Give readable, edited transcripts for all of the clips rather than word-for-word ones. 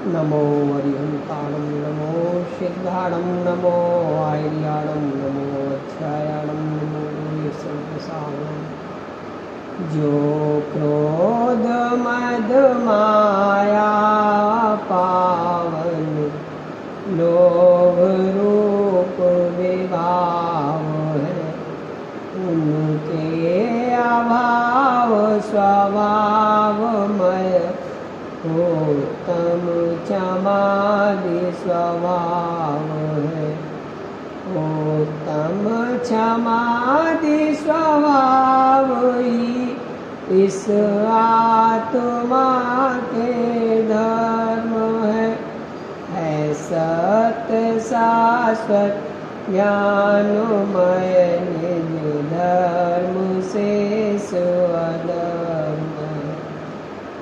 नमो हरिहंताणं नमो सिद्धाणं नमो आयर्याणं नमो अध्यायाणं नमो सर्वसारणं जो क्रोध मद माया पावन लोभ रूप विभाव है उनके अभाव स्वभावमय उत्तम क्षमादि स्वभाव है उत्तम क्षमादि स्वभाव ही इस आत्मा के धर्म है सत्य शाश्वत ज्ञानमय निज धर्म से स्वधर्म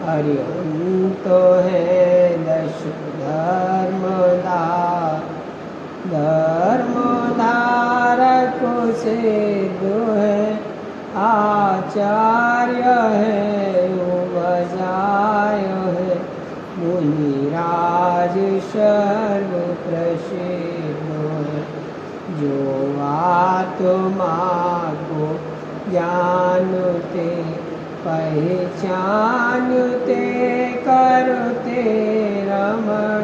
हरिओम तो है दश धर्म धारक सिद्ध है आचार्य है उपजाय है मुनिराज सर्व प्रसिद्ध है जो आत्मा को जानते पहचानते करते रमण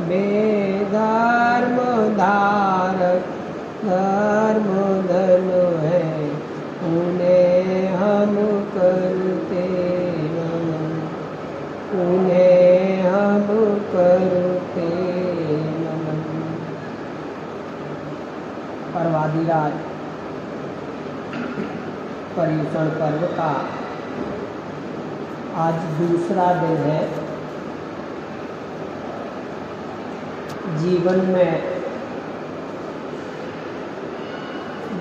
बेधर्म धारक धर्म धर्म है उन्हें हम करते नमन उन्हें हम करते नमन। पर्वादिराज पर्युषण पर्व का आज दूसरा दिन है। जीवन में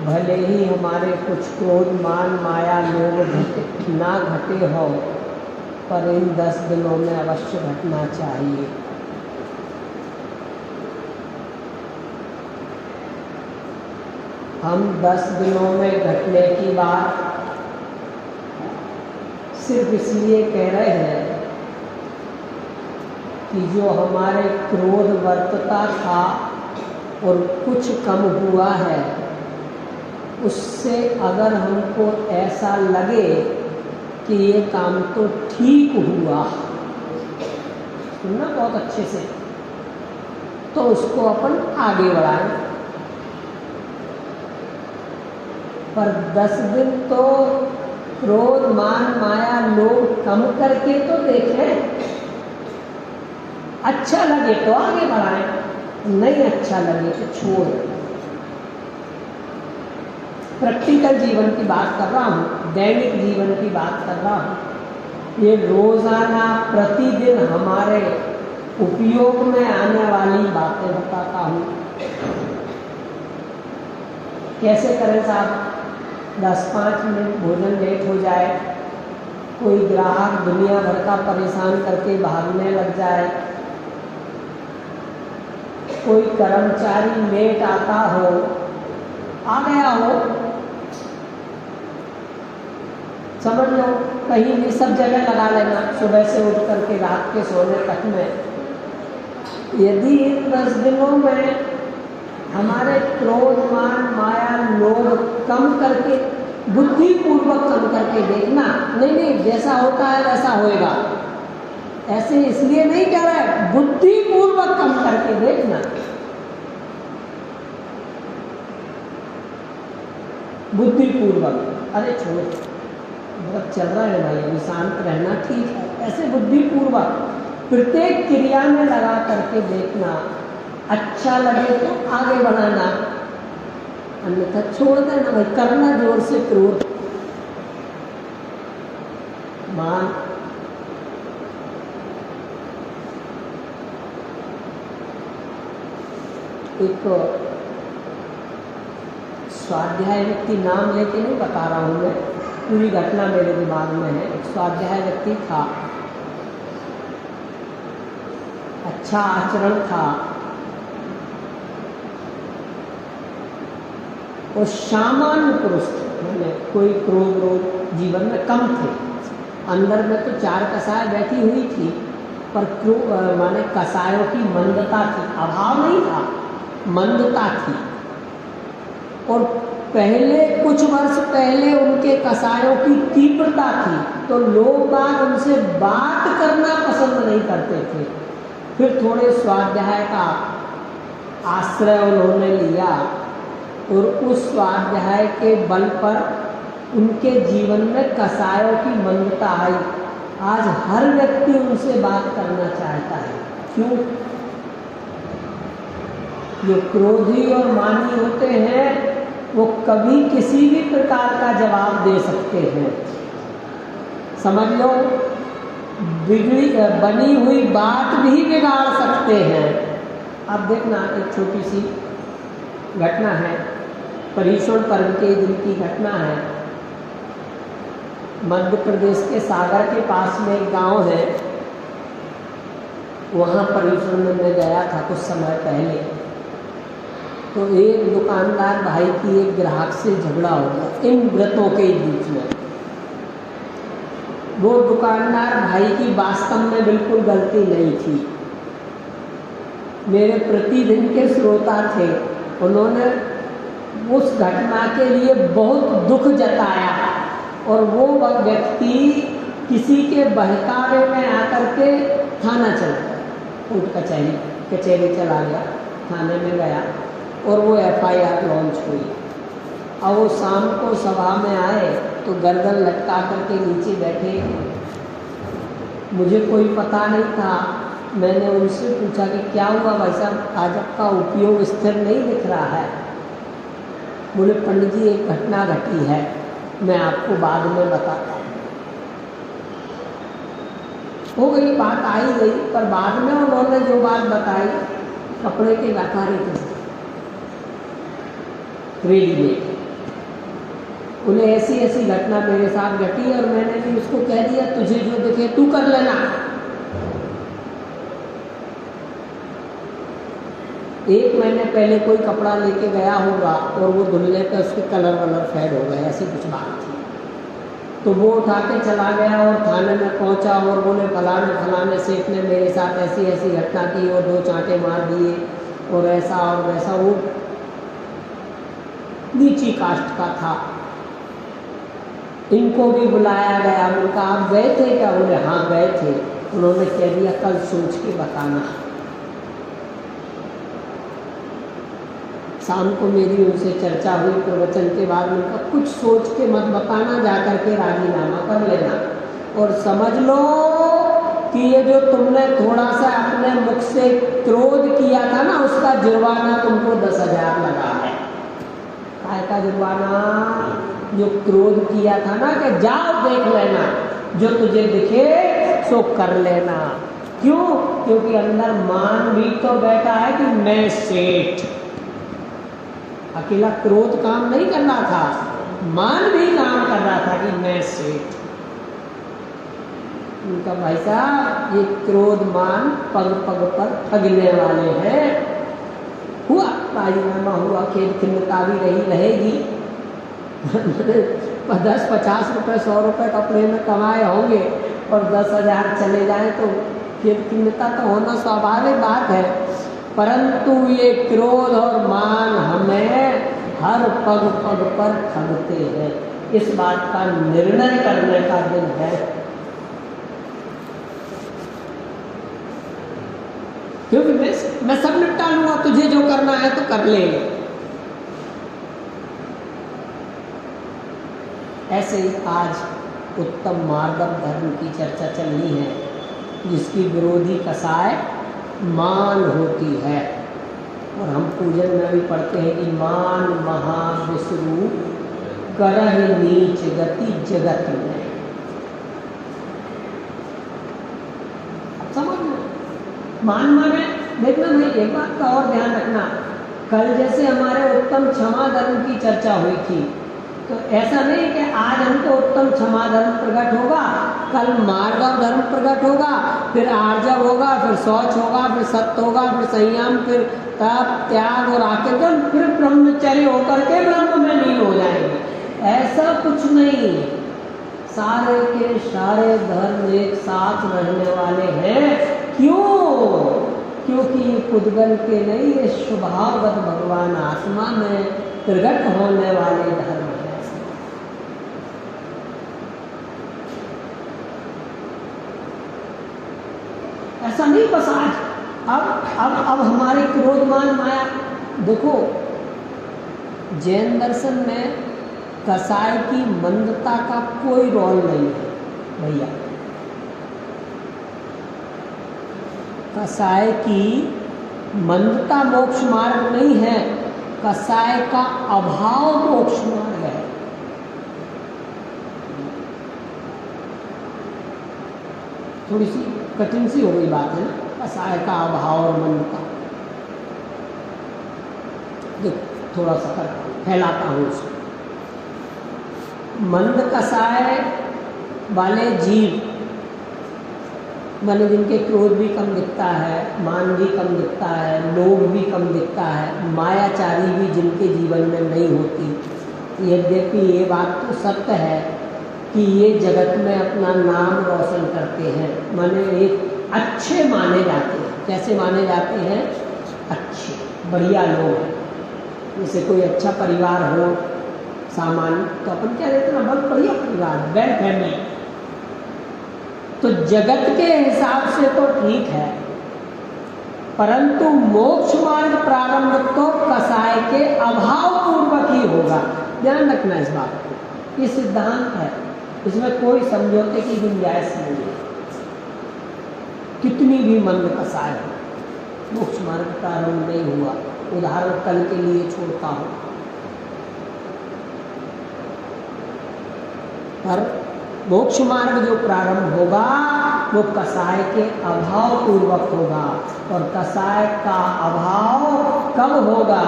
भले ही हमारे कुछ क्रोध मान माया लोभ ना घटे हो पर इन 10 दिनों में अवश्य घटना चाहिए। हम 10 दिनों में घटने की बात सिर्फ इसलिए कह रहे हैं कि जो हमारे क्रोध वर्तता था और कुछ कम हुआ है उससे अगर हमको ऐसा लगे कि ये काम तो ठीक हुआ, सुनना बहुत अच्छे से, तो उसको अपन आगे बढ़ाएं। पर 10 दिन तो क्रोध मान माया लोभ कम करके तो देखें, अच्छा लगे तो आगे बढ़ाएं, नहीं अच्छा लगे तो छोड़ दें। प्रैक्टिकल जीवन की बात कर रहा हूँ, दैनिक जीवन की बात कर रहा हूँ। ये रोजाना प्रतिदिन हमारे उपयोग में आने वाली बातें बताता हूँ। कैसे करें साहब? 10-5 मिनट भोजन लेट हो जाए, कोई ग्राहक दुनिया भर का परेशान करके भागने लग जाए, कोई कर्मचारी लेट आता हो, आ गया हो, समझ लो कहीं भी सब जगह लगा लेना सुबह से उठ करके रात के सोने तक में। यदि इन 10 दिनों में हमारे क्रोध मान माया लोभ कम करके बुद्धिपूर्वक कम करके देखना, नहीं जैसा होता है वैसा होएगा, ऐसे इसलिए नहीं कह रहा है, बुद्धिपूर्वक कम करके देखना। बुद्धिपूर्वक, अरे छोड़ बहुत चल रहा है भाई, अभी शांत रहना ठीक है। ऐसे बुद्धिपूर्वक प्रत्येक क्रिया में लगा करके देखना, अच्छा लगे तो आगे बढ़ाना, अन्यथा छोड़ देना भाई। करना जोर से क्रोध मान एक स्वाध्याय व्यक्ति, नाम लेके नहीं बता रहा हूँ मैं, पूरी घटना मेरे दिमाग में है। एक स्वाध्याय व्यक्ति था, अच्छा आचरण था, वो सामान्य पुरुष थे, मैंने कोई क्रोध जीवन में कम थे, अंदर में तो चार कसाय बैठी हुई थी, पर माने कसायों की मंदता थी, अभाव नहीं था, मंदता थी। और पहले कुछ वर्ष पहले उनके कसायों की तीव्रता थी, तो लोग बाग उनसे बात करना पसंद नहीं करते थे। फिर थोड़े स्वाध्याय का आश्रय उन्होंने लिया और उस स्वाध्याय के बल पर उनके जीवन में कसायों की मंदता आई। आज हर व्यक्ति उनसे बात करना चाहता है। क्यों? जो क्रोधी और मानी होते हैं वो कभी किसी भी प्रकार का जवाब दे सकते हैं। समझ लो, बनी हुई बात भी बिगाड़ सकते हैं। अब देखना, एक छोटी सी घटना है, पर्युषण पर्व के दिन की घटना है। मध्य प्रदेश के सागर के पास में एक गांव है, वहाँ पर्युषण में मैं गया था कुछ समय पहले। तो एक दुकानदार भाई की एक ग्राहक से झगड़ा हो गया इन व्रतों के बीच में। वो दुकानदार भाई की वास्तव में बिल्कुल गलती नहीं थी, मेरे प्रतिदिन के श्रोता थे। उन्होंने उस घटना के लिए बहुत दुख जताया और वो व्यक्ति किसी के बहकावे में आकर के थाना चला गया, कोर्ट कचहरी चला गया, थाने में गया और वो FIR लॉन्च हुई। अब वो शाम को सभा में आए तो गर्दन लटका करके नीचे बैठे। मुझे कोई पता नहीं था। मैंने उनसे पूछा कि क्या हुआ भाई साहब, आज आपका उपयोग स्थिर नहीं दिख रहा है। बोले पंडित जी एक घटना घटी है, मैं आपको बाद में बताता हूँ। हो गई बात, आई गई, पर बाद में उन्होंने जो बात बताई कपड़े के व्यापारी थे रेडीमेड, उन्हें ऐसी ऐसी घटना मेरे साथ घटी और मैंने भी उसको कह दिया तुझे जो दिखे तू कर लेना। एक महीने पहले कोई कपड़ा लेके गया होगा और वो धुलने पे उसके कलर वलर फेड हो गए, ऐसी कुछ बात थी। तो वो उठा के चला गया और थाने में पहुंचा और बोले फलाने सेठ ने मेरे साथ ऐसी ऐसी घटना की और 2 चांटे मार दिए और ऐसा और वैसा। वो नीची कास्ट का था। इनको भी बुलाया गया, उनका आप गए थे क्या? बोले हाँ गए थे। उन्होंने कह दिया कल सोच के बताना। शाम को मेरी उनसे चर्चा हुई प्रवचन के बाद, उनका कुछ सोच के मत बताना, जाकर के राजीनामा कर लेना और समझ लो कि ये जो तुमने थोड़ा सा अपने मुख से क्रोध किया था ना, उसका जुर्माना तुमको 10,000 लगा है। काय का जुर्माना? जो क्रोध किया था ना कि जाओ देख लेना, जो तुझे दिखे सो कर लेना। क्यों? क्योंकि अंदर मान भी तो बैठा है कि मैं सेठ। अकेला क्रोध काम नहीं कर रहा था, मान भी काम कर रहा था कि मैं सेठ। उनका भाई साहब ये क्रोध मान पग पग पर ठगने वाले हैं। हुआ राजीनामा हुआ, खेद खिन्नता भी रहेगी। 10-50 रुपये 100 रुपये कपड़े में कमाए होंगे और 10,000 चले जाए तो खेद खिन्नता तो होना स्वाभाविक बात है। परंतु ये क्रोध और मान हमें हर पग पग पर ठगते हैं। इस बात का निर्णय करने का दिन है। क्योंकि मैं सब निपटा लूंगा, तुझे जो करना है तो कर ले। ऐसे ही आज उत्तम मार्गम धर्म की चर्चा चलनी है, जिसकी विरोधी कसाय मान होती है। और हम पूजन में भी पढ़ते हैं कि मान महा विष्णु करह नीच गति जगत में। समझ लो, मान माने देखना भाई, एक बात का और ध्यान रखना। कल जैसे हमारे उत्तम क्षमा धर्म की चर्चा हुई थी, तो ऐसा नहीं कि आज हमको उत्तम क्षमा धर्म प्रकट होगा, कल मार्गव धर्म प्रकट होगा, फिर आर्जव होगा, फिर शौच होगा, फिर सत्य होगा, फिर संयम, फिर तप त्याग और आके फिर ब्रह्मचर्य होकर के ब्रह्म में लीन हो जाएंगे। ऐसा कुछ नहीं। सारे के सारे धर्म एक साथ रहने वाले हैं जीव पुद्गल के नहीं, ये स्वभावगत भगवान आत्मा में प्रकट होने वाले धर्म है। ऐसा नहीं बस आज अब हमारे क्रोधमान माया देखो, जैन दर्शन में कसाय की मंदता का कोई रोल नहीं है भैया। कसाय की मंदता मोक्ष मार्ग नहीं है, कसाय का अभाव मोक्ष मार्ग है। थोड़ी सी कठिन सी हो गई बात है ना, कसाय का अभाव और मंदता। थोड़ा सा कर फैलाता हूँ उसको। मंद कसाय वाले जीव माने जिनके क्रोध भी कम दिखता है, मान भी कम दिखता है, लोभ भी कम दिखता है, मायाचारी भी जिनके जीवन में नहीं होती। यद्यपि ये बात तो सत्य है कि ये जगत में अपना नाम रोशन करते हैं, माने एक अच्छे माने जाते हैं। कैसे माने जाते हैं? अच्छे, बढ़िया लोग हैं। जैसे कोई अच्छा परिवार हो सामान्य, तो अपन क्या देते हैं, बहुत बढ़िया परिवार, वेल फैमिली, तो जगत के हिसाब से तो ठीक है, परंतु मोक्ष मार्ग प्रारंभ तो कसाय के अभाव पूर्वक ही होगा। ध्यान रखना इस बात को, ये सिद्धांत है, इसमें कोई समझौते की गुंजाइश नहीं है। कितनी भी मंद कसाय हो, मोक्ष मार्ग प्रारंभ नहीं हुआ। उदाहरण कल के लिए छोड़ता हूँ, पर मोक्ष मार्ग जो प्रारंभ होगा वो कसाय के अभाव पूर्वक होगा। और कसाय का अभाव कब होगा?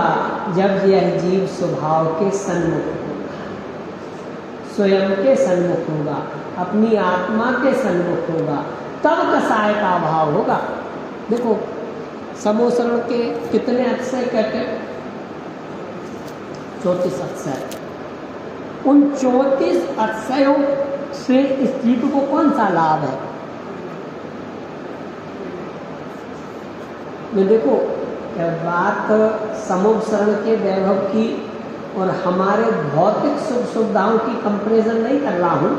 जब यह जीव स्वभाव के सन्मुख होगा, स्वयं के सन्मुख होगा, अपनी आत्मा के सन्मुख होगा, तब कसाय का अभाव होगा। देखो समोसरण के कितने अक्षय कहते? 34 अक्षय। उन 34 अक्षयों से इस जीव को कौन सा लाभ है? मैं देखो बात समोसरण के वैभव की और हमारे भौतिक सुख सुविधाओं की कंपैरिजन नहीं कर रहा हूँ,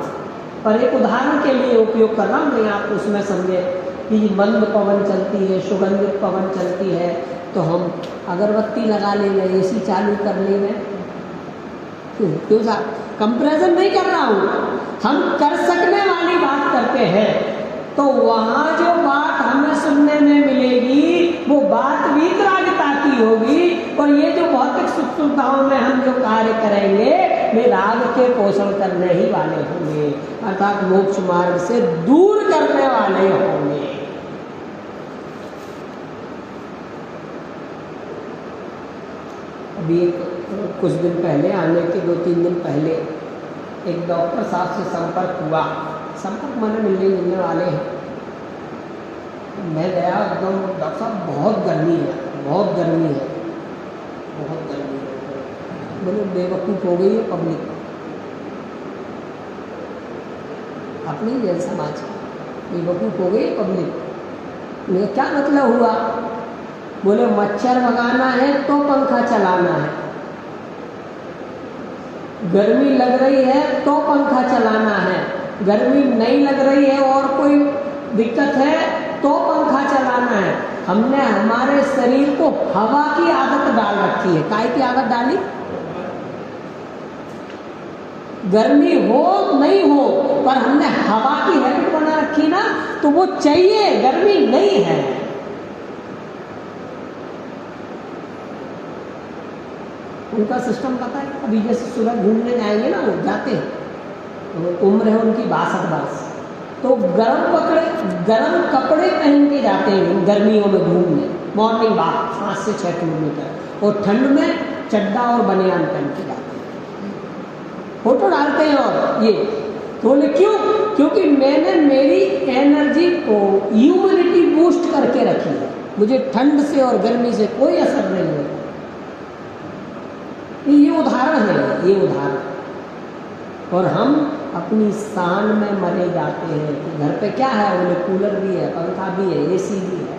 पर एक उदाहरण के लिए उपयोग कर रहा हूँ मैं, आप उसमें समझे कि मंद पवन चलती है, सुगंधित पवन चलती है, तो हम अगरबत्ती लगा लेंगे, एसी चालू कर लेंगे। क्यों साहब, कंपैरिजन नहीं कर रहा हूँ, हम कर सकने वाली बात करते हैं। तो वहाँ जो बात हमें सुनने में मिलेगी वो बात वीतरागता की होगी, और ये जो भौतिक सुख सुविधाओं में हम जो कार्य करेंगे वे राग के पोषण करने ही वाले होंगे, अर्थात मोक्ष मार्ग से दूर करने वाले होंगे। अभी कुछ दिन पहले, आने के 2-3 दिन पहले, एक डॉक्टर साहब से संपर्क हुआ। संपर्क माने मिलने जुलने वाले हैं। मैं गया एकदम, डॉक्टर साहब बहुत गर्मी है, बहुत गर्मी है, बहुत गर्मी है। बोले बेवकूफ़ हो गई है पब्लिक, अपने जैन समाज की बेवकूफ़ हो गई है पब्लिक। मेरा क्या मतलब हुआ? बोले मच्छर भगाना है तो पंखा चलाना है, गर्मी लग रही है तो पंखा चलाना है, गर्मी नहीं लग रही है और कोई दिक्कत है तो पंखा चलाना है। हमने हमारे शरीर को हवा की आदत डाल रखी है। काय की आदत डाली? गर्मी हो नहीं हो, पर हमने हवा की हैबिट बना रखी ना, तो वो चाहिए, गर्मी नहीं है। उनका सिस्टम पता है? अभी जैसे सुबह घूमने जाएंगे ना, वो जाते हैं, तो उम्र है उनकी 62 वर्ष, तो गर्म कपड़े पहन के जाते हैं गर्मियों में घूमने, मॉर्निंग वॉक 5 से 6 किलोमीटर, और ठंड में चड्डा और बनियान पहन के जाते हैं, फोटो डालते हैं। और ये बोले क्यों? क्योंकि मैंने मेरी एनर्जी को, ह्यूमिडिटी बूस्ट करके रखी है, मुझे ठंड से और गर्मी से कोई असर नहीं है। ये उदाहरण है, ये उदाहरण। और हम अपनी शान में मरे जाते हैं। तो घर पे क्या है? बोले कूलर भी है, पंखा भी है, एसी भी है,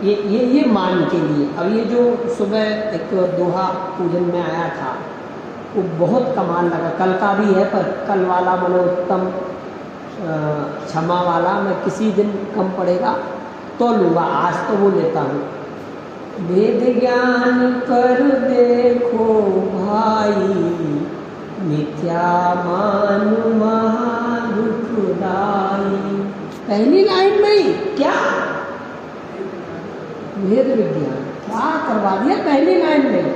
ये मान के लिए। अब ये जो सुबह एक दोहा पूजन में आया था वो बहुत कमाल लगा। कल का भी है पर कल वाला मनोत्तम क्षमा वाला मैं किसी दिन कम पड़ेगा तो लूँगा, आज तो वो लेता हूँ। वेद ज्ञान कर देखो भाई, मिथ्या मान महादुखदाई। पहली लाइन में ही क्या वेद विज्ञान क्या करवा दिया पहली लाइन में।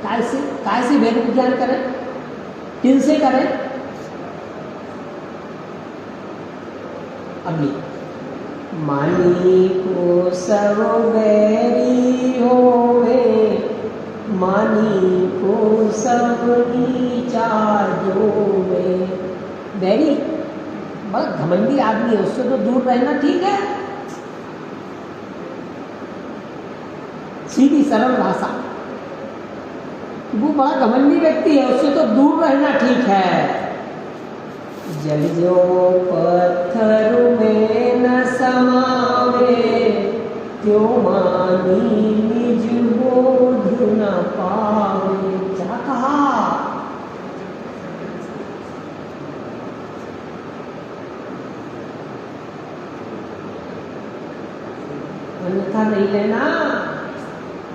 काय से वेद विज्ञान करें, किनसे करें? अगली मानी को सब बैरी होवे, मानी को सब नीचा जोवे। बैरी बस घमंडी आदमी है, उससे तो दूर रहना ठीक है। सीधी सरल भाषा, वो बड़ा घमंडी व्यक्ति है, उससे तो दूर रहना ठीक है। जल जो पत्थर में न समावे, त्यों मानी निज बोध न पावे। क्या कहा? अन्यथा नहीं लेना।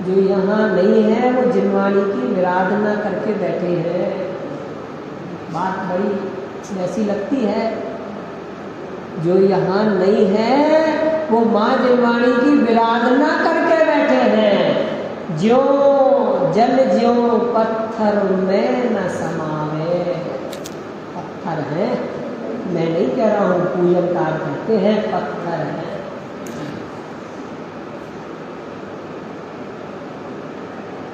जो यहाँ नहीं है वो जिनवाणी की विराधना करके बैठे हैं। बात बड़ी ऐसी लगती है। जो यहाँ नहीं है वो माँ जिनवाणी की विराधना करके बैठे हैं। ज्यों जल ज्यों पत्थर में न समावे। पत्थर है, मैं नहीं कह रहा हूँ, पूजनकार कहते हैं पत्थर है।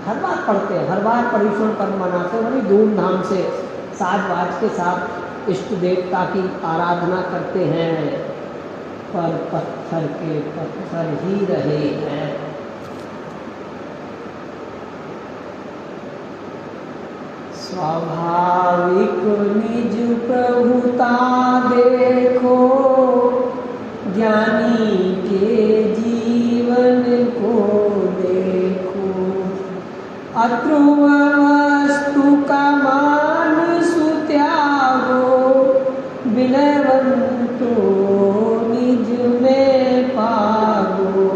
हर बार पढ़ते हैं, हर बार पर्युषण पर्व मनाते हैं, बड़ी धूमधाम से साज बाज के साथ इष्ट देवता की आराधना करते हैं, पर पत्थर के पत्थर ही रहे हैं। स्वाभाविक निज प्रभुता देखो, ज्ञानी के जीवन को देखो। अध्रुव वस्तु का मान सुत्यागो, विनयवंतो निज में पागो।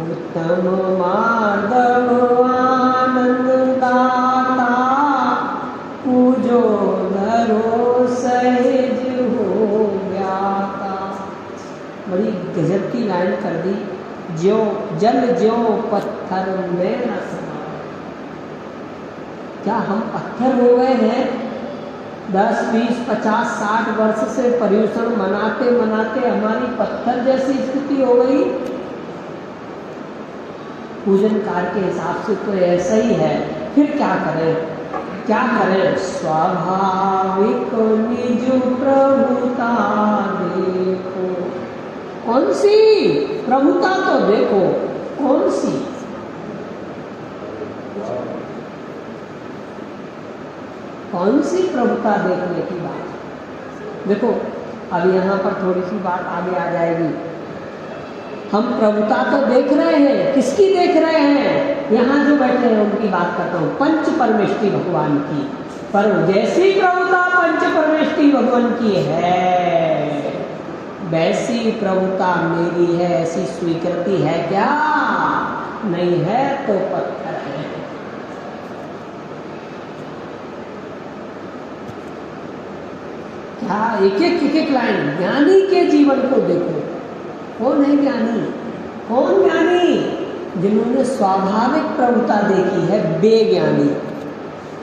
उत्तम माधव आनंद दाता, पूजो धरो सहज हो ज्ञाता। बड़ी गजब की लाइन कर दी। ज्यों जल ज्यों पत्थर में न समावे। क्या हम पत्थर हो गए हैं? 10, 20, 50, 60 वर्ष से पर्युषण मनाते मनाते हमारी पत्थर जैसी स्थिति हो गई। पूजन कार्य के हिसाब से तो ऐसा ही है। फिर क्या करें? क्या करें? स्वाभाविक निज प्रभुता देखो। कौन सी प्रभुता? तो देखो कौन सी। कौन सी प्रभुता देखने की बात? देखो अब यहाँ पर थोड़ी सी बात आगे आ जाएगी। हम प्रभुता तो देख रहे हैं, किसकी देख रहे हैं? यहाँ जो बैठे हैं उनकी बात करता हूँ, पंच परमेष्टि भगवान की। पर जैसी प्रभुता पंच परमेष्टि भगवान की है, वैसी प्रभुता मेरी है, ऐसी स्वीकृति है क्या? नहीं है तो पत्थर है। हाँ, एक एक लाइन। ज्ञानी के जीवन को देखो। कौन है ज्ञानी? कौन ज्ञानी? जिन्होंने स्वाभाविक प्रभुता देखी है, बेज्ञानी।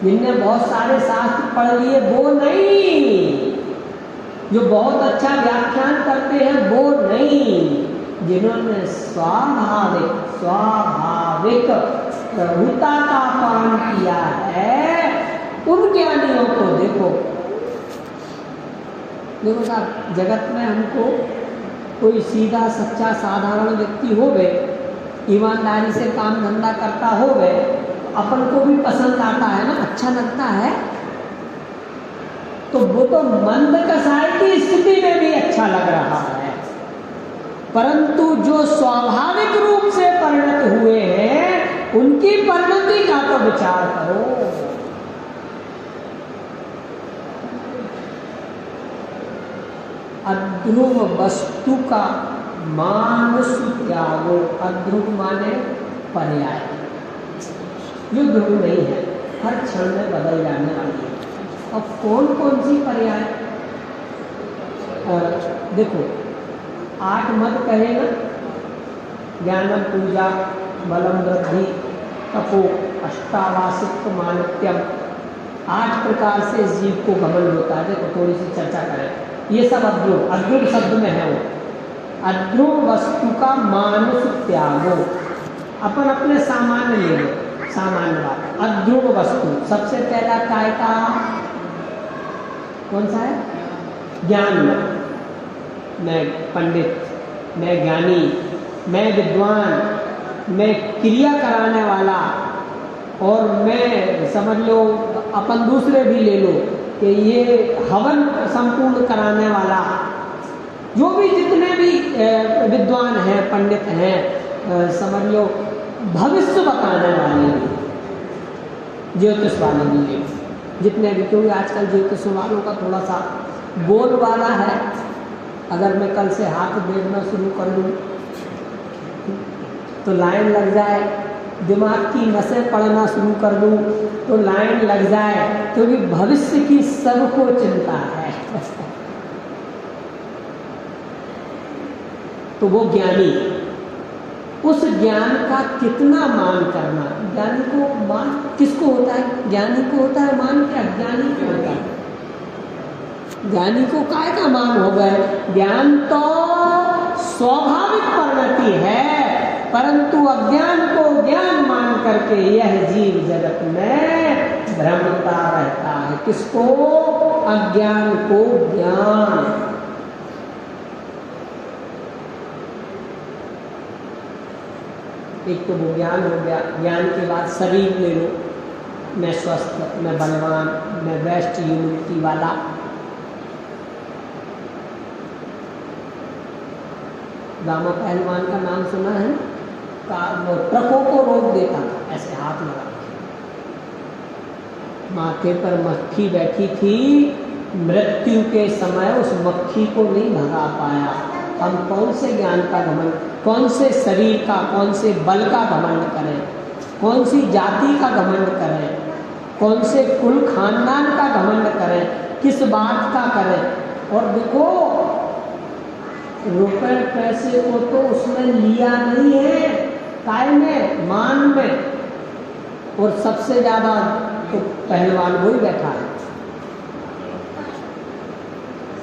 जिनने बहुत सारे शास्त्र पढ़ लिए वो नहीं, जो बहुत अच्छा व्याख्यान करते हैं वो नहीं, जिन्होंने स्वाभाविक प्रभुता का पान किया है, उन ज्ञानियों को देखो। देखो साहब, जगत में हमको कोई सीधा सच्चा साधारण व्यक्ति होवे, ईमानदारी से काम धंधा करता होवे, तो अपन को भी पसंद आता है ना, अच्छा लगता है। तो वो तो मंद कसाई की स्थिति में भी अच्छा लग रहा है। परंतु जो स्वाभाविक रूप से परिणत हुए हैं उनकी परिणति का तो विचार करो। अध्रुव वस्तु का मानस त्यागो। अध्रुव माने पर्याय, जो ध्रुव नहीं है, हर क्षण में बदल जाने वाली है। अब कौन कौन सी पर्याय? देखो 8 मद कहे ना, ज्ञानम पूजा बलम वृद्धि तपो अष्टावासिक मानित्यम। 8 प्रकार से जीव को घमंड होता है। देखो थोड़ी सी चर्चा करें। ये सब अध्रुव, अध्रुव शब्द में है वो। अध्रुव वस्तु का मानस त्यागो। अपन अपने सामान्य ले लो, सामान्य बात। अध्रुव वस्तु सबसे पहला काय का कौन सा है? ज्ञान। मैं पंडित, मैं ज्ञानी, मैं विद्वान, मैं क्रिया कराने वाला, और मैं समझ लो अपन दूसरे भी ले लो कि ये हवन संपूर्ण कराने वाला। जो भी जितने भी विद्वान हैं, पंडित हैं, समझ लो भविष्य बताने वाले भी, ज्योतिष वाले भी, जितने भी, क्योंकि आजकल ज्योतिष वालों का थोड़ा सा बोल वाला है। अगर मैं कल से हाथ देखना शुरू कर दूँ तो लाइन लग जाए, दिमाग की नसें पढ़ना शुरू कर दूँ तो लाइन लग जाए, क्योंकि भविष्य की सबको चिंता है। तो वो ज्ञानी, उस ज्ञान का कितना मान करना। ज्ञानी को मान किसको होता है? ज्ञानी को होता है मान, क्या अज्ञानी को होता है? ज्ञानी को काय का मान हो गए? ज्ञान तो स्वाभाविक परिणति है, परंतु अज्ञान को ज्ञान मान करके यह जीव जगत में भ्रमता रहता है। किसको? अज्ञान को ज्ञान। एक तो वो ज्ञान हो गया। ज्ञान के बाद शरीर ले लो, मैं स्वस्थ, मैं बलवान, मैं बेस्ट इम्यूनिटी वाला। दामा पहलवान का नाम सुना है? ट्रकों को रोक देता था, ऐसे हाथ लगा के। माथे पर मक्खी बैठी थी, मृत्यु के समय उस मक्खी को नहीं भगा पाया। हम कौन से ज्ञान का घमंड, कौन से शरीर का, कौन से बल का घमंड करें, कौन सी जाति का घमंड करें, कौन से कुल खानदान का घमंड करें, किस बात का करें? और देखो रुपए पैसे को तो उसने लिया नहीं है, काय में, मान में। और सबसे ज्यादा तो पहलवान वही बैठा है,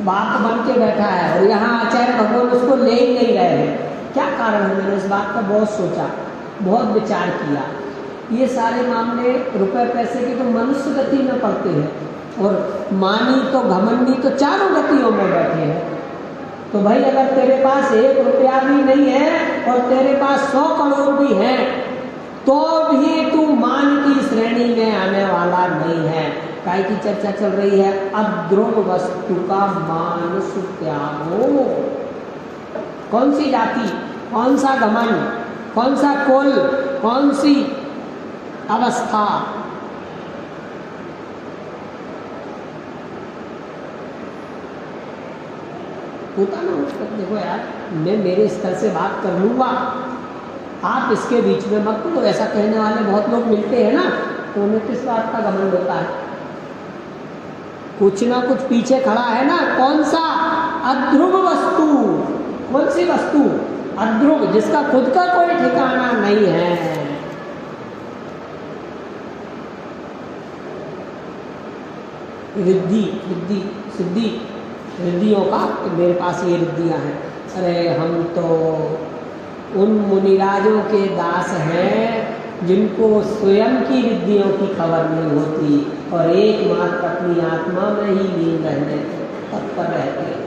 बात बन के बैठा है, और यहाँ आचार्य भगवान उसको ले ही नहीं रहे हैं। क्या कारण है? मैंने इस बात का बहुत सोचा, बहुत विचार किया। ये सारे मामले रुपए पैसे की तो मनुष्य गति में पड़ते हैं, और मानी तो घमंडी तो चारों गतियों में बैठे हैं। तो भाई अगर तेरे पास 1 रुपया भी नहीं है और तेरे पास 100 करोड़ भी है, तो भी तू मान की श्रेणी में आने वाला नहीं है। काय की चर्चा चल रही है? अध्रुव वस्तु का मानस त्यागो। कौन सी जाति, कौन सा घमंड, कौन सा कुल, कौन सी अवस्था? होता ना उसका, देखो यार मैं मेरे स्तर से बात कर लूँगा, आप इसके बीच में मत बोलो। ऐसा कहने वाले बहुत लोग मिलते हैं ना, तो उन्हें किस बात का घमंड होता है? कुछ ना कुछ पीछे खड़ा है ना। कौन सा? अध्रुव वस्तु। कौन सी वस्तु? अध्रुव, जिसका खुद का कोई ठिकाना नहीं है। रिद्धि, रिद्धि, सिद्धि, रिद्धियों का मेरे पास ये रिद्धियाँ हैं। अरे हम तो उन मुनिराजों के दास हैं जिनको स्वयं की रिद्धियों की खबर नहीं होती, और एकमात्र अपनी आत्मा में ही लीन रहने तत्पर रहते हैं।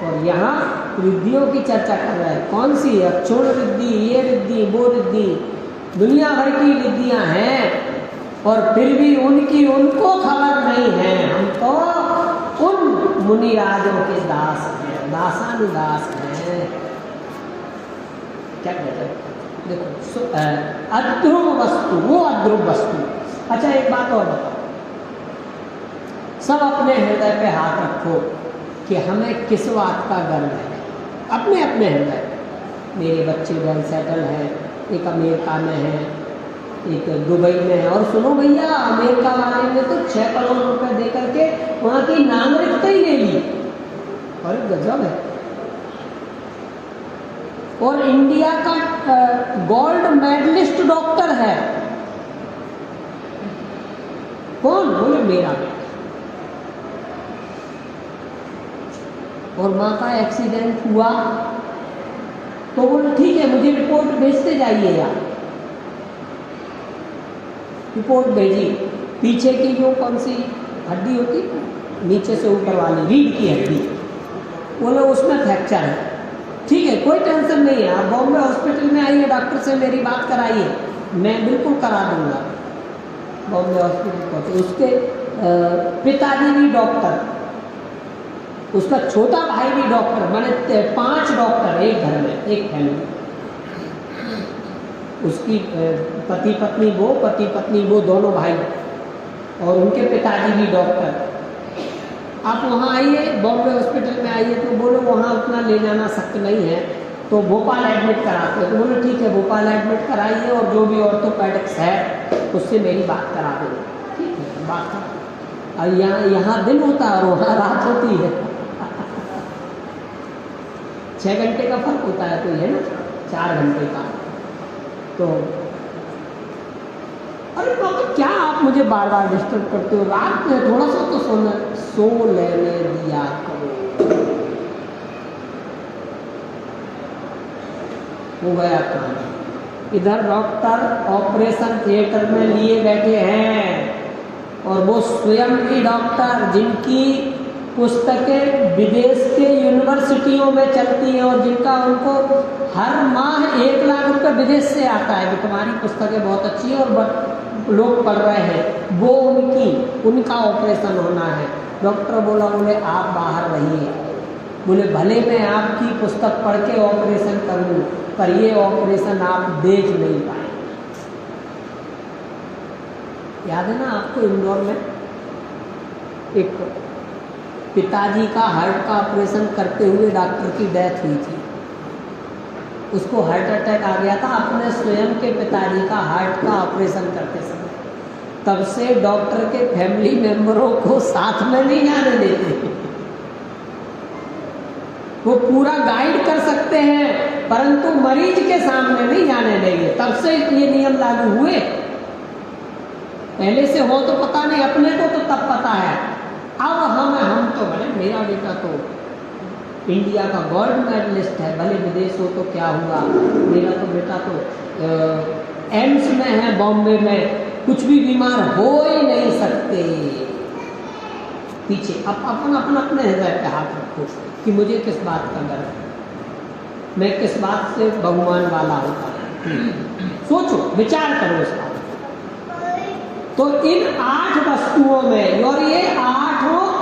और यहाँ रिद्धियों की चर्चा कर रहे हैं। कौन सी? अक्षुण रिद्धि, ये रिद्धि, वो रिद्धि, दुनिया भर की रिद्धियाँ हैं, और फिर भी उनको खबर नहीं है। हम तो उन मुनिराजों के दास हैं, दासानुदास हैं। क्या कहते हैं देखो, अद्रुव वस्तु, वो अद्रुव वस्तु। अच्छा एक बात और बताओ, सब अपने हृदय पे हाथ रखो कि हमें किस बात का गर्व है। अपने अपने हृदय, मेरे बच्चे वेल सेटल हैं, एक अमेरिका में है, एक दुबई में है। और सुनो भैया, अमेरिका वाले ने तो 6 करोड़ रुपए दे करके वहाँ की नागरिकता ही ले ली। अरे गजब है। और इंडिया का गोल्ड मेडलिस्ट डॉक्टर है। कौन? बोले मेरा बेटा। और माँ का एक्सीडेंट हुआ तो बोले ठीक है, मुझे रिपोर्ट भेजते जाइए यार। रिपोर्ट भेजी, पीछे की जो कौन सी हड्डी होती नीचे से ऊपर वाली रीढ़ की हड्डी, बोले उसमें फ्रैक्चर है। ठीक है, कोई टेंशन नहीं है, आप बॉम्बे हॉस्पिटल में आइए, डॉक्टर से मेरी बात कराइए, मैं बिल्कुल करा दूंगा। बॉम्बे हॉस्पिटल पहुँचे, उसके पिताजी भी डॉक्टर, उसका छोटा भाई भी डॉक्टर, माने 5 डॉक्टर एक घर में, एक फैमिली। उसकी पति पत्नी वो दोनों भाई, और उनके पिताजी भी डॉक्टर। आप वहाँ आइए, बॉम्बे हॉस्पिटल में आइए, तो बोलो वहाँ उतना ले जाना सख्त नहीं है, तो भोपाल एडमिट कराते हैं। तो बोलो ठीक है, भोपाल एडमिट कराइए, और जो भी ऑर्थोपेडिक्स है उससे मेरी बात करा दो। ठीक है, बात करा। और यहाँ दिन होता है और वहाँ रात होती है। 6 घंटे का फर्क होता है, कोई है ना 4 घंटे का। तो अरे बाबा, क्या आप मुझे बार बार डिस्टर्ब करते हो? रात में थोड़ा सा तो सो लेने दिया करो। हो गया काम। इधर डॉक्टर ऑपरेशन थिएटर में लिए बैठे हैं, और वो स्वयं भी डॉक्टर, जिनकी पुस्तकें विदेश के यूनिवर्सिटियों में चलती हैं, और जिनका उनको हर माह 1 लाख रुपए विदेश से आता है कि तुम्हारी पुस्तकें बहुत अच्छी है और लोग पढ़ रहे हैं, वो उनका ऑपरेशन होना है। डॉक्टर बोले आप बाहर रहिए, बोले भले मैं आपकी पुस्तक पढ़ के ऑपरेशन करूँ, पर ये ऑपरेशन आप देख नहीं पाए। याद है ना आपको, इंदौर में एक पिताजी का हार्ट का ऑपरेशन करते हुए डॉक्टर की डेथ हुई थी। उसको हार्ट अटैक आ गया था अपने स्वयं के पिताजी का हार्ट का ऑपरेशन करते समय। तब से डॉक्टर के फैमिली मेंबरों को साथ में नहीं जाने देते। वो पूरा गाइड कर सकते हैं, परंतु मरीज के सामने नहीं जाने देंगे। तब से ये नियम लागू हुए। पहले से हो तो पता नहीं, अपने को तो तब पता है। अब हम तो भले, मेरा बेटा तो इंडिया का गोल्ड मेडलिस्ट है, भले विदेश हो तो क्या हुआ, मेरा तो बेटा तो एम्स में है बॉम्बे में, कुछ भी बीमार हो ही नहीं सकते। पीछे अपन अपने हृदय पे हाथ रखो कि मुझे किस बात का गर्व है, मैं किस बात से भगवान वाला होता है। सोचो, विचार करो इस बात। तो इन 8 वस्तुओं में, और ये 8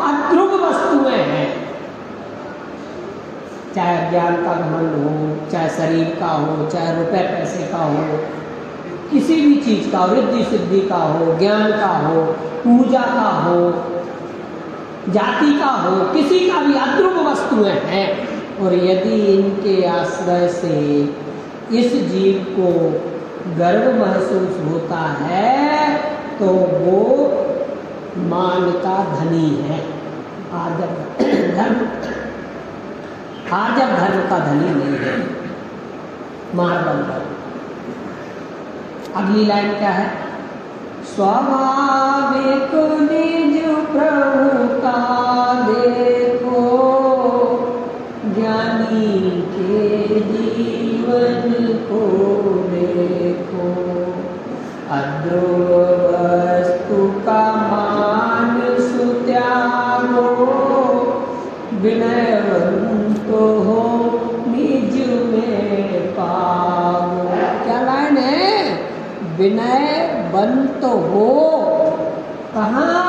अद्रुव वस्तुएं हैं, चाहे ज्ञान का घमंड हो, चाहे शरीर का हो, चाहे रुपए पैसे का हो, किसी भी चीज का, रिद्धि सिद्धि का हो, ज्ञान का हो, पूजा का हो, जाति का हो, किसी का भी अद्रुव वस्तुएं हैं। और यदि इनके आश्रय से इस जीव को गर्व महसूस होता है तो वो मान का धनी है। आर्जव धर्म का धनी नहीं है, मार्बल धर्म। अगली लाइन क्या है? स्वाभाविक निज प्रभु का देखो, ज्ञानी के जीवन को देखो, अद्रुव वस्तु का मान सुत्यागो, विनयवंत हो निज में पाओ। क्या लाइन है? विनयवंत हो। कहाँ?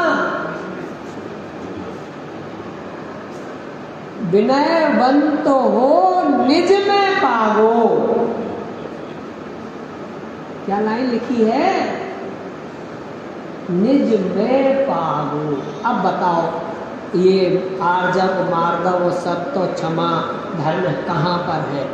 विनयवंत हो निज में पागो। क्या लाइन लिखी है? निज में पागो। अब बताओ ये आर्जव मार्गव सब तो क्षमा धर्म कहाँ पर है?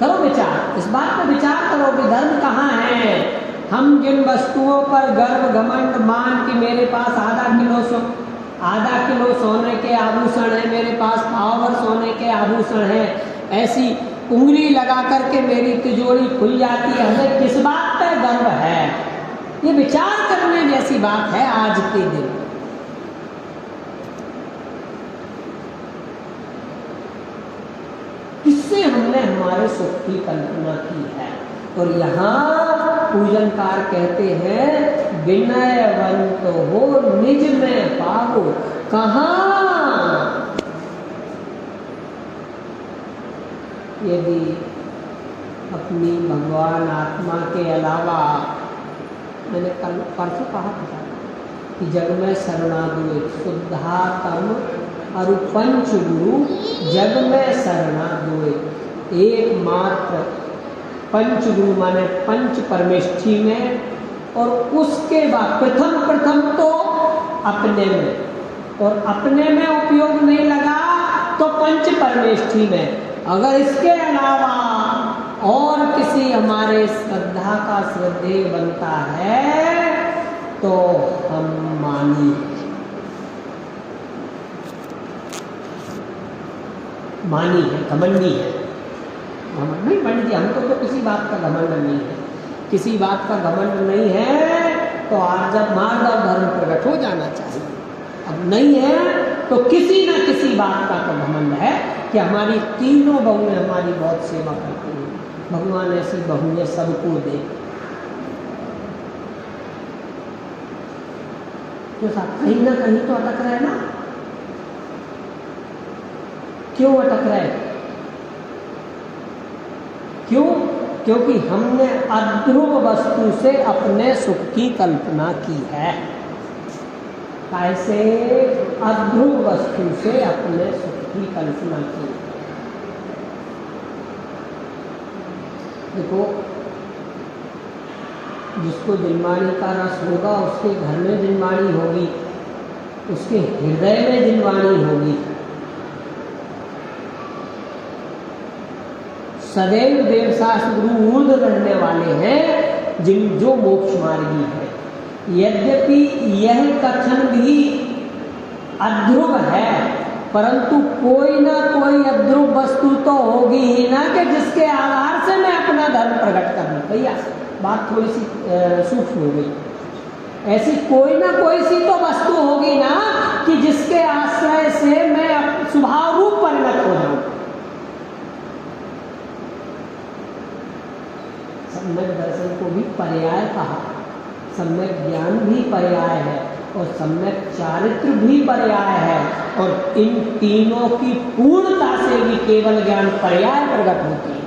करो विचार, इस बात पर विचार करो कि धर्म कहाँ है। हम जिन वस्तुओं पर गर्व घमंड मान कि मेरे पास आधा किलो सोने के आभूषण है, मेरे पास पावर सोने के आभूषण है, ऐसी उंगली लगा करके मेरी तिजोरी खुल जाती है, हमें किस बात पर गर्व है? ये विचार करने जैसी बात है आज के दिन। किससे हमने हमारे सुख की कल्पना की है? और यहाँ पूजनकार कहते हैं विनयवंत हो निज में पागो। कहाँ? यदि अपनी भगवान आत्मा के अलावा, मैंने कल परसों कहा था कि जग में शरणादुए शुद्धातम अरु पंच गुरु जग में शरणादुए। एकमात्र पंच गुरु माने पंच परमेष्ठी में, और उसके बाद प्रथम तो अपने में, और अपने में उपयोग नहीं लगा तो पंच परमेष्ठी में। अगर इसके अलावा और किसी हमारे श्रद्धा का श्रद्धेय बनता है तो हम मानी है, घमंडी है। घमंड नहीं पंडित जी, हमको तो किसी बात का घमंड नहीं है, किसी बात का घमंड नहीं है तो आर्जव मार्गव धर्म प्रकट हो जाना चाहिए। अब नहीं है तो किसी न किसी बात का तो घमंड है कि हमारी तीनों बहुएं हमारी बहुत सेवा करती हैं, भगवान ऐसी बहुएं सबको दे। तो साहब कहीं ना कहीं तो अटक रहे ना। क्यों अटक रहे? क्यों? क्योंकि हमने अध्रुव वस्तु से अपने सुख की कल्पना की है। कैसे? अध्रुव वस्तु से अपने सुख की कल्पना की। देखो, जिसको जिनवाणी का रस होगा उसके घर में जिनवाणी होगी, उसके हृदय में जिनवाणी होगी। सदैव देवशास्त्र गुरु ऊर्ध रहने वाले हैं जो मोक्ष मार्गी है। यद्यपि यह कथन भी अध्रुव है, परंतु कोई ना कोई अध्रुव वस्तु तो होगी ही ना कि जिसके आधार से मैं अपना धर्म प्रकट कर लूं। भैया बात थोड़ी सी सूक्ष्म हो गई। ऐसी कोई ना कोई सी तो वस्तु होगी ना कि जिसके आश्रय से मैं स्वभाव रूप परिणत हो जाऊं। सम्यक दर्शन को भी पर्याय कहा, सम्यक ज्ञान भी पर्याय है और सम्यक चारित्र भी पर्याय है, और इन तीनों की पूर्णता से भी केवल ज्ञान पर्याय प्रकट होती है।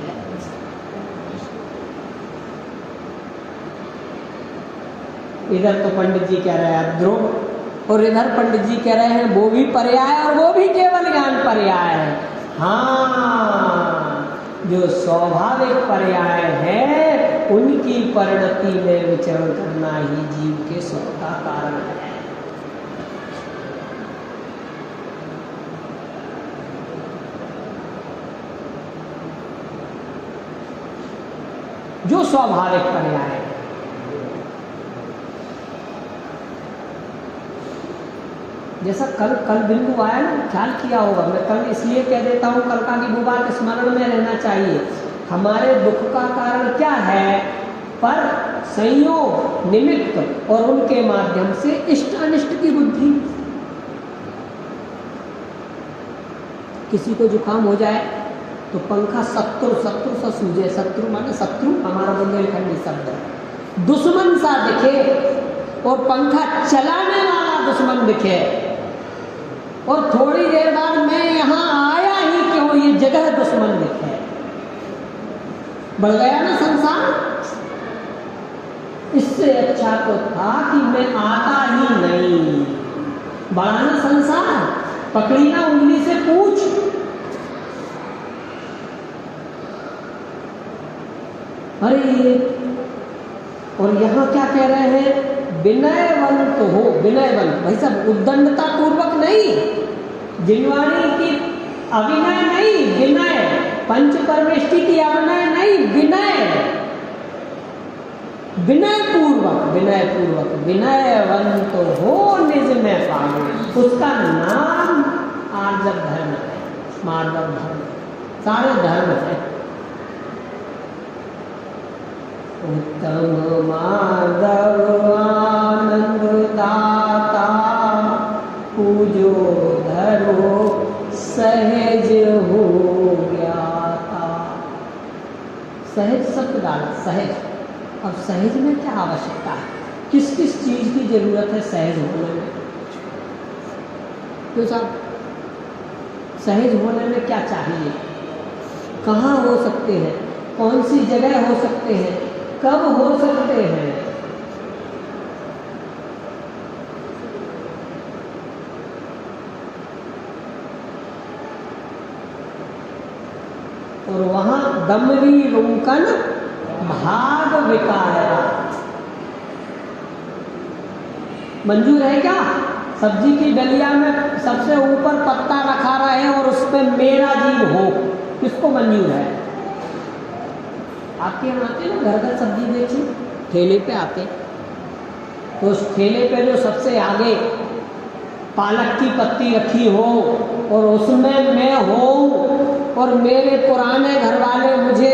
इधर तो पंडित जी कह रहे हैं अध्रुव, और इधर पंडित जी कह रहे हैं वो भी पर्याय और वो भी केवल ज्ञान पर्याय है। हाँ, जो स्वाभाविक पर्याय है उनकी परिणति में विचरण करना ही जीव के सुख का कारण है। जो स्वाभाविक पर्याय है। जैसा कल बिंदु आया ना, ख्याल किया होगा, मैं कल इसलिए कह देता हूँ कल का कि वो बात स्मरण में रहना चाहिए। हमारे दुख का कारण क्या है? पर संयोग निमित्त और उनके माध्यम से इष्ट अनिष्ट की बुद्धि। किसी को जुकाम हो जाए तो पंखा शत्रु सा सूझे, शत्रु माने शत्रु हमारा बुंदेलखंडी शब्द है, दुश्मन सा दिखे, और पंखा चलाने वाला दुश्मन दिखे, और थोड़ी देर बाद मैं यहाँ आया ही क्यों ये जगह दुश्मन दिखे। बढ़ गया ना संसार। इससे इससे अच्छा तो था कि मैं आता ही नहीं। बड़ा ना संसार, पकड़ी ना उंगली से पूछ। अरे और यहाँ क्या कह रहे हैं, विनयवंत हो। विनयवंत भाई साहब, उद्दंडता पूर्वक नहीं, जिनवाणी की अभिनय नहीं, विनय, पंच परमेष्टि की अभिनय नहीं, विनय, विनय पूर्वक, विनय पूर्वक, विनयवंत हो निज में पावे। उसका नाम आर्जव धर्म है, मार्गव धर्म, सारे धर्म है। उत्तम माधव आनंद दाता, पूजो धरो सहज हो ज्ञाता। सहज शब्द डाला, सहज। अब सहज में क्या आवश्यकता है, किस किस चीज की जरूरत है सहज होने में? क्यों साहब, सहज होने में क्या चाहिए, कहाँ हो सकते हैं, कौन सी जगह हो सकते हैं, कब हो सकते हैं? और वहां दमरी रुंकन भाग विकाया। मंजूर है क्या? सब्जी की डलिया में सबसे ऊपर पत्ता रखा रहे और उस पर मेरा जीव हो, किसको मंजूर है? आपके यहाँ आते ना घर घर सब्जी बेची, ठेले पे आते, तो उस ठेले पे जो सबसे आगे पालक की पत्ती रखी हो और उसमें मैं हो और मेरे पुराने घर वाले मुझे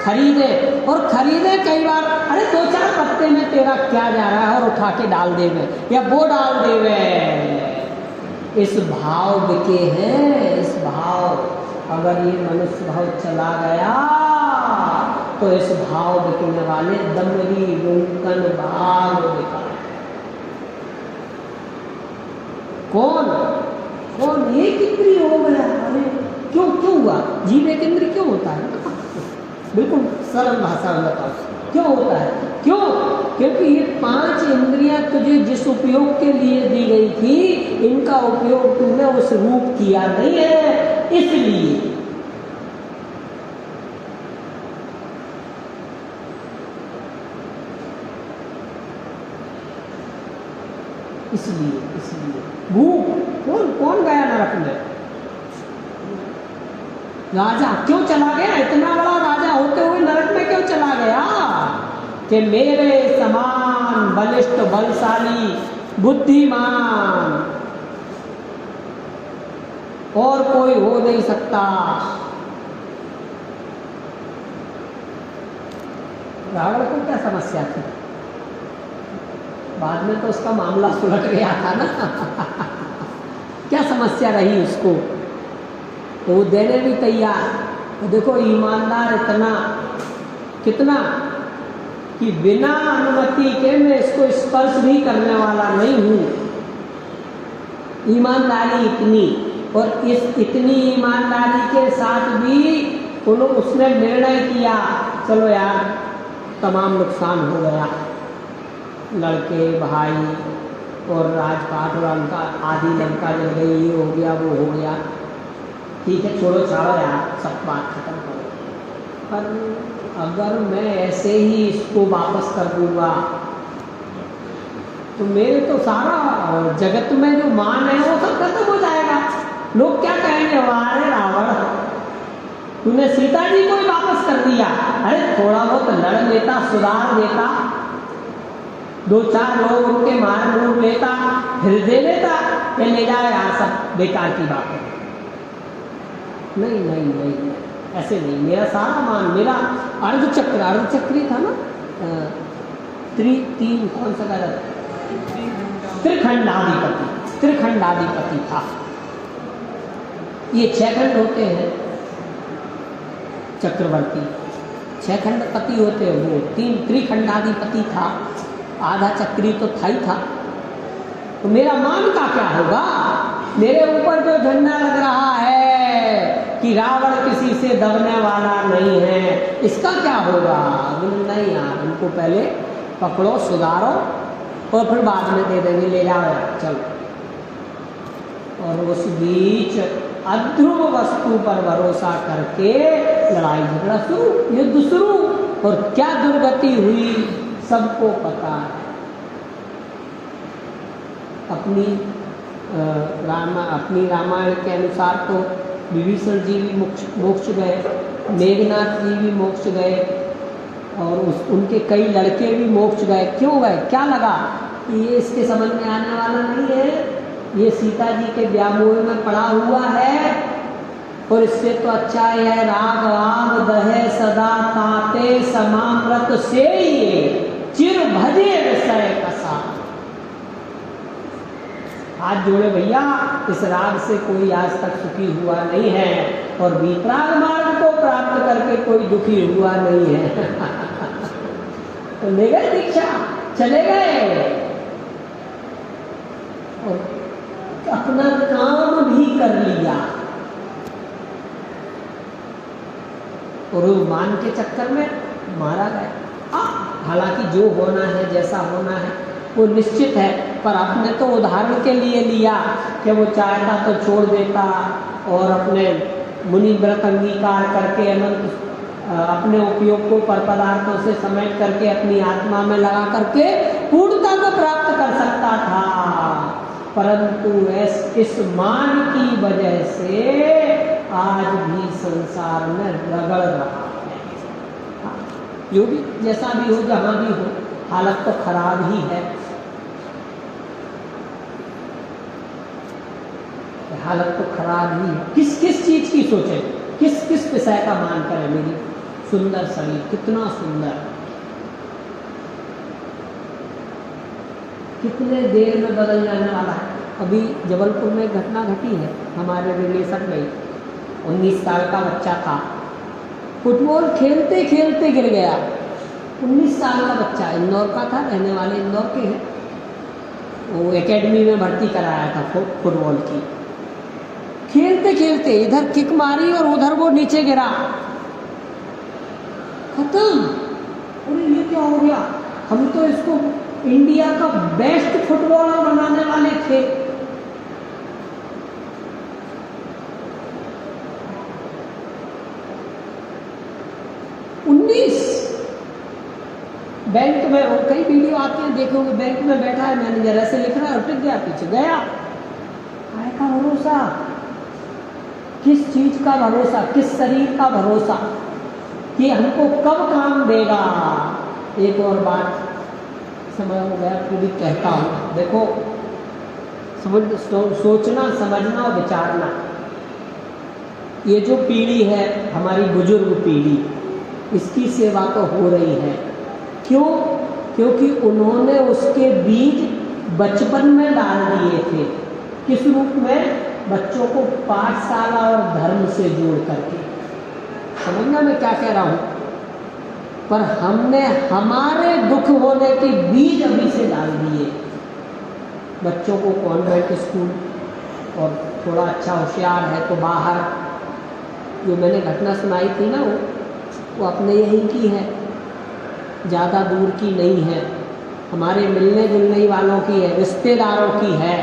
खरीदे, और खरीदे कई बार, अरे दो चार पत्ते में तेरा क्या जा रहा है, और उठा के डाल देवे या वो डाल देवे। इस भाव बिके हैं, इस भाव, अगर ये मनुष्य भाव चला गया तो इस भाव बिकने वाले दमरी रुंकन भाग बिका। कौन कौन एक इंद्रिय हो गया? अरे क्यों क्यों हुआ? जीव एक इंद्रिय क्यों होता है? बिल्कुल सरल भाषा में बताओ, क्यों होता है? क्यों? क्योंकि ये पांच इंद्रियां तुझे जिस उपयोग के लिए दी गई थी, इनका उपयोग तूने उस रूप किया नहीं है, इसलिए। इसलिए भूख, कौन गया नरक में? राजा क्यों चला गया? इतना बड़ा राजा होते हुए नरक में क्यों चला गया? कि मेरे समान बलिष्ठ, बलशाली, बुद्धिमान और कोई हो नहीं सकता। रावण को क्या समस्या थी? बाद में तो उसका मामला सुलट गया था ना। क्या समस्या रही उसको? तो वो देने भी तैयार। तो देखो ईमानदार इतना, कितना कि बिना अनुमति के मैं इसको स्पर्श भी करने वाला नहीं हूँ। ईमानदारी इतनी, और इस इतनी ईमानदारी के साथ भी उसने निर्णय किया, चलो यार तमाम नुकसान हो गया, लड़के भाई और राजपाट और लंका, आधी लंका जल गई, ये हो गया वो हो गया, ठीक है छोड़ो छाड़ो यार, सब बात खत्म करो। पर अगर मैं ऐसे ही इसको वापस कर दूंगा तो मेरे तो सारा जगत में जो मान है वो सब खत्म हो जाएगा। लोग क्या कहेंगे, वारे रावण तूने सीता जी को ही वापस कर दिया। अरे थोड़ा बहुत लड़ लेता, सुधार देता, दो चार लोग उनके मार मूर लेता, फिर दे लेता, ये ले जाए यार, सब बेकार की बात है। नहीं नहीं नहीं, ऐसे नहीं। मेरा सारा मान, मेरा अर्धचक्री था ना, तीन कौन सा गलत, त्रिखंडाधिपति था। ये 6 खंड होते हैं चक्रवर्ती, 6 खंडपति होते हैं, वो 3 त्रिखंडाधिपति था, आधा चक्री तो था ही था। तो मेरा मान का क्या होगा? मेरे ऊपर जो झंडा लग रहा है कि रावण किसी से दबने वाला नहीं है, इसका क्या होगा? नहीं यार, उनको पहले पकड़ो, सुधारो और फिर बाद में दे देंगे, ले जाओ यार, चलो। और उस बीच अध्रुव वस्तु पर भरोसा करके लड़ाई झगड़ा शुरू, युद्ध शुरू, और क्या दुर्गति हुई सबको पता है। अपनी रामायण के अनुसार तो विभीषण जी भी मोक्ष गए, मेघनाथ जी भी मोक्ष गए, और उनके कई लड़के भी मोक्ष गए। क्यों गए, क्या लगा कि ये इसके समझ में आने वाला नहीं है, ये सीता जी के व्यामोह में पड़ा हुआ है, और इससे तो अच्छा है राग राग दहे सदा ताते समामृत से ये चिर भजे विषय कसा। हाथ जोड़े भैया, इस राग से कोई आज तक सुखी हुआ नहीं है, और वितराग मार्ग को प्राप्त करके कोई दुखी हुआ नहीं है। तो ले गए दीक्षा, चले गए, और अपना काम भी कर लिया, और मान के चक्कर में मारा गया। हालांकि जो होना है, जैसा होना है वो निश्चित है, पर आपने तो उदाहरण के लिए लिया कि वो चाहता तो छोड़ देता और अपने मुनि व्रत अंगीकार करके अनंत अपने उपयोग को पर पदार्थों से समेट करके अपनी आत्मा में लगा करके पूर्णता को प्राप्त कर सकता था, परंतु इस मान की वजह से आज भी संसार में रगड़ रहा है। जो भी जैसा भी हो, जहाँ भी हो, हालत तो खराब ही है, हालत तो खराब ही है। किस किस चीज की सोचे, किस किस विषय का मान करें। मेरी सुंदर शरीर, कितना सुंदर, कितने देर में बदल जाने वाला है। अभी जबलपुर में घटना घटी है, हमारे रिलेशन में 19 साल का बच्चा था, फुटबॉल खेलते खेलते गिर गया। 19 साल का बच्चा, इंदौर का था, रहने वाले इंदौर के हैं। वो एकेडमी में भर्ती कराया था फुटबॉल की। खेलते खेलते इधर किक मारी और उधर वो नीचे गिरा, खत्म। अरे ये क्या हो गया, हम तो इसको इंडिया का बेस्ट फुटबॉलर बनाने वाले थे। बैंक में, और कई वीडियो आते हैं देखोगे, बैंक में बैठा है मैनेजर, ऐसे लिख रहा है, उठ गया, पीछे गया। काय का भरोसा, किस चीज का भरोसा, किस शरीर का भरोसा कि हमको कब काम देगा। एक और बात, समय हो गया पूरी कहता हूँ, देखो सोचना, समझना और विचारना। ये जो पीढ़ी है हमारी बुजुर्ग पीढ़ी, इसकी सेवा तो हो रही है। क्यों? क्योंकि उन्होंने उसके बीज बचपन में डाल दिए थे। किस रूप में? बच्चों को पाठशाला और धर्म से जोड़ करके। समझना मैं क्या कह रहा हूँ? पर हमने हमारे दुख होने के बीज अभी से डाल दिए। बच्चों को कॉन्वेंट स्कूल, और थोड़ा अच्छा होशियार है तो बाहर। जो मैंने घटना सुनाई थी ना, वो अपने यहीं की है, ज़्यादा दूर की नहीं है, हमारे मिलने जुलने वालों की है, रिश्तेदारों की है।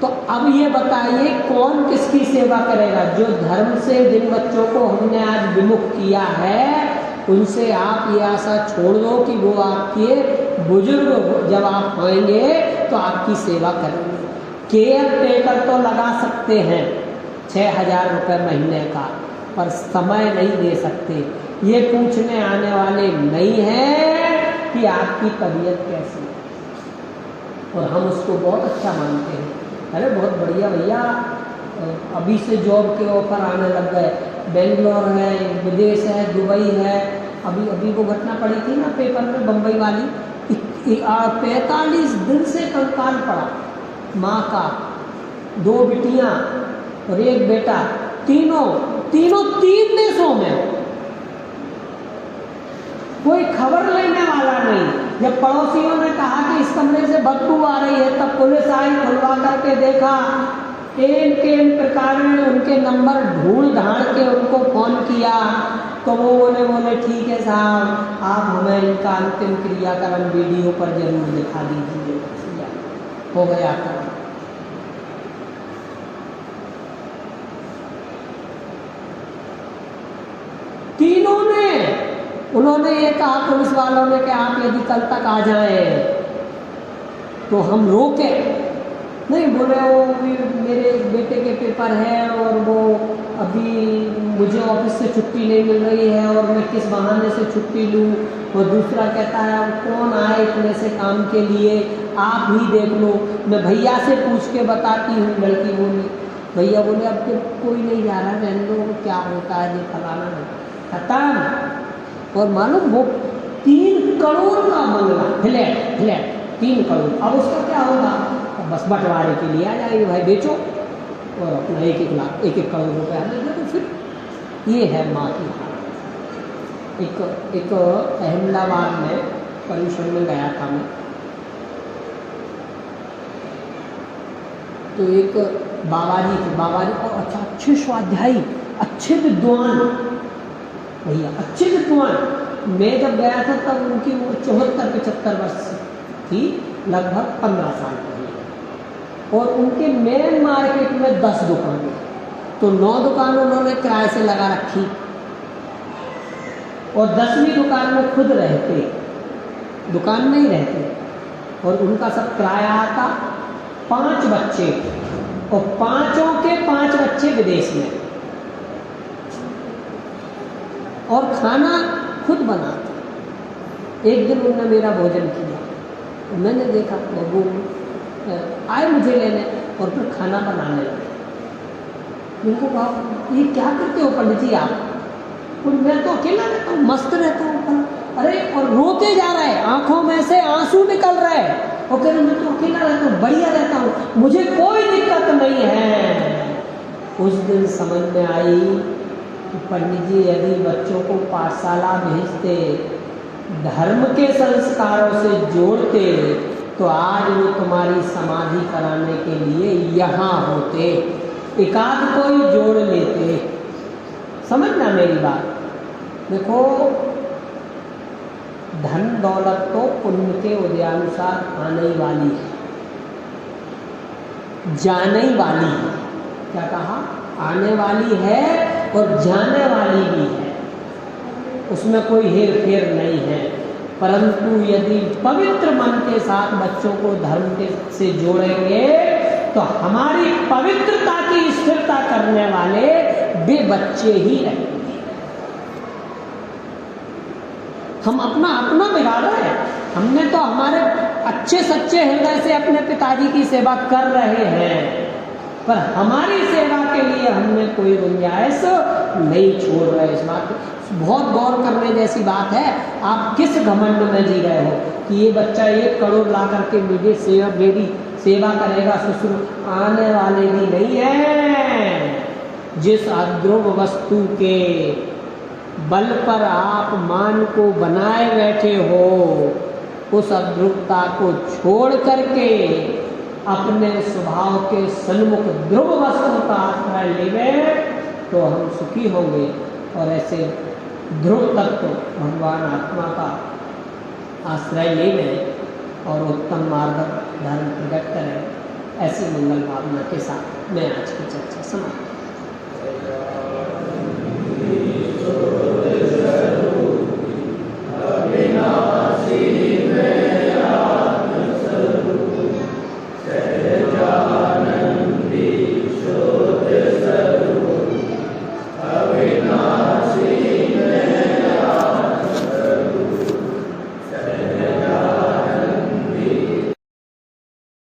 तो अब ये बताइए कौन किसकी सेवा करेगा? जो धर्म से जिन बच्चों को हमने आज विमुख किया है, उनसे आप ये आशा छोड़ दो कि वो आपके बुजुर्ग जब आप होंगे तो आपकी सेवा करेंगे। केयर टेकर तो लगा सकते हैं 6,000 रुपये महीने का, पर समय नहीं दे सकते। ये पूछने आने वाले नहीं हैं कि आपकी तबीयत कैसी है, और हम उसको बहुत अच्छा मानते हैं। अरे बहुत बढ़िया भैया, अभी से जॉब के ऑफर आने लग गए, बेंगलोर है, विदेश है, दुबई है। अभी वो घटना पड़ी थी ना पेपर में, बम्बई वाली, 45 दिन से कंकाल पड़ा। माँ का 2 बिटियाँ और 1 बेटा, तीनों 3 देशों में। कोई खबर लेने वाला नहीं। जब पड़ोसियों ने कहा कि इस कमरे से बदबू आ रही है, तब पुलिस आई, खुलवा करके देखा, इन प्रकार में उनके नंबर ढूंढ ढांड के उनको फोन किया तो वो बोले ठीक है साहब, आप हमें इनका अंतिम क्रियाक्रम वीडियो पर जरूर दिखा दीजिए। हो गया था। तीनों ने, उन्होंने ये कहा पुलिस वालों ने कि आप यदि कल तक आ जाएं तो हम रोके नहीं। बोले वो मेरे बेटे के पेपर है और वो अभी मुझे ऑफिस से छुट्टी नहीं मिल रही है और मैं किस बहाने से छुट्टी लूँ। और दूसरा कहता है कौन आए इतने से काम के लिए, आप ही देख लो, मैं भैया से पूछ के बताती हूँ। लड़की बोली, भैया बोले अब तो कोई नहीं जा रहा, रहने दो, क्या होता है ये फलाना नहीं, खत्म। और मालूम वो 3 करोड़ का बंगला, फ्लैट 3 करोड़, अब उसका क्या होगा, बस बंटवारे के लिए आ जाएगी, भाई बेचो और अपना 1-1 लाख 1-1 करोड़ रुपया दे दो। तो फिर ये है माँ की हालत। एक अहमदाबाद में पर्यूषण में गया था मैं, तो एक बाबा जी थे, बाबा जी और अच्छा अच्छे स्वाध्यायी, अच्छे विद्वान भैया, अच्छे विद्वान। मैं जब गया था तब उनकी उम्र 74-75 वर्ष थी, लगभग 15 साल पहले। और उनके मेन मार्केट में 10 दुकानें, तो 9 दुकान उन्होंने किराए से लगा रखी और 10वीं दुकान में खुद रहते, दुकान में ही रहते। और उनका सब किराया आता। 5 बच्चे और 5 के 5 बच्चे विदेश में, और खाना खुद बनाते। एक दिन उन्होंने मेरा भोजन किया, मैंने देखा वो आए मुझे लेने और फिर खाना बनाने लगे। उनको कहा ये क्या करते हो पंडित जी आप? और मैं तो अकेला रहता हूँ, मस्त रहता हूँ। अरे और रोते जा रहे हैं, आंखों में से आंसू निकल रहे हैं और कह रहे मैं तो अकेला रहता हूँ, बढ़िया रहता हूँ, मुझे कोई दिक्कत नहीं है। उस दिन समझ में आई कि पंडित जी यदि बच्चों को पाठशाला भेजते, धर्म के संस्कारों से जोड़ते, तो आज वो तुम्हारी समाधि कराने के लिए यहाँ होते, एकाध कोई जोड़ लेते। समझना मेरी बात। देखो धन दौलत तो पुण्य के उदयानुसार आने वाली है, जाने वाली है। क्या कहा? आने वाली है और जाने वाली भी है, उसमें कोई हेर फेर नहीं है। परंतु यदि पवित्र मन के साथ बच्चों को धर्म के से जोड़ेंगे तो हमारी पवित्रता की स्थिरता करने वाले वे बच्चे ही रहेंगे। हम अपना बिगाड़ रहे हैं। हमने तो हमारे अच्छे सच्चे हृदय से अपने पिताजी की सेवा कर रहे हैं, पर हमारी सेवा के लिए हमने कोई गुंजाइश नहीं छोड़ रहे। इस बात बहुत गौर करने जैसी बात है। आप किस घमंड में जी रहे हो कि ये बच्चा 1 करोड़ ला करके मेरी सेवा करेगा, ससुर आने वाले भी नहीं है। जिस अद्रुव वस्तु के बल पर आप मान को बनाए बैठे हो, उस अद्रुवता को छोड़ करके अपने स्वभाव के सन्मुख ध्रुव वस्तु का आश्रय लेवे तो हम सुखी होंगे। और ऐसे ध्रुव तत्व भगवान आत्मा का आश्रय लेवें और उत्तम मार्ग धर्म प्रकट करें। ऐसी मंगल भावना के साथ मैं आज की चर्चा समाप्त।